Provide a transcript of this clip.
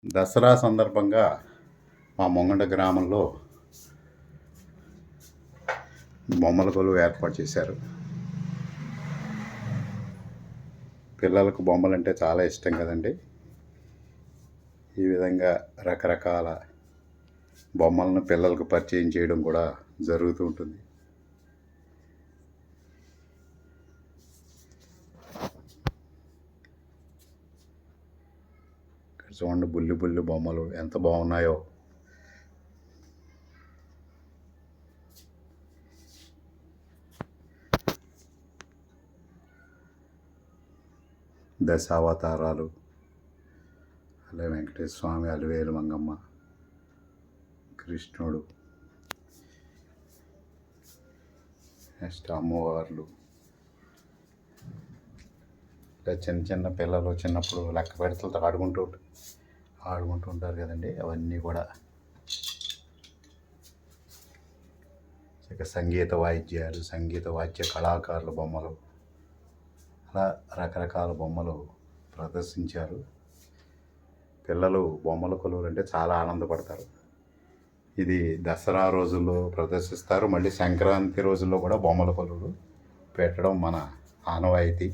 దసరా సందర్భంగా మా మొంగండ గ్రామంలో బొమ్మల కొలువు ఏర్పాటు చేశారు. పిల్లలకు బొమ్మలంటే చాలా ఇష్టం కదండి. ఈ విధంగా రకరకాల బొమ్మలను పిల్లలకు పరిచయం చేయడం కూడా జరుగుతూ ఉంటుంది. ఇక్కడ చూడండి, బుల్లి బుల్లి బొమ్మలు ఎంత బాగున్నాయో. దశావతారాలు, అలాగే వెంకటేశ్వర స్వామి, అలివేలు మంగమ్మ, కృష్ణుడు, నెక్స్ట్ అమ్మవార్లు. ఇలా చిన్న చిన్న పిల్లలు చిన్నప్పుడు లెక్క పెడతలతో ఆడుకుంటూ ఉంటారు కదండి. అవన్నీ కూడా ఇక సంగీత వాద్య కళాకారుల బొమ్మలు, అలా రకరకాల బొమ్మలు ప్రదర్శించారు. పిల్లలు బొమ్మల కొలువులు అంటే చాలా ఆనందపడతారు. ఇది దసరా రోజుల్లో ప్రదర్శిస్తారు. మళ్ళీ సంక్రాంతి రోజుల్లో కూడా బొమ్మల కొలువులు పెట్టడం మన ఆనవాయితీ.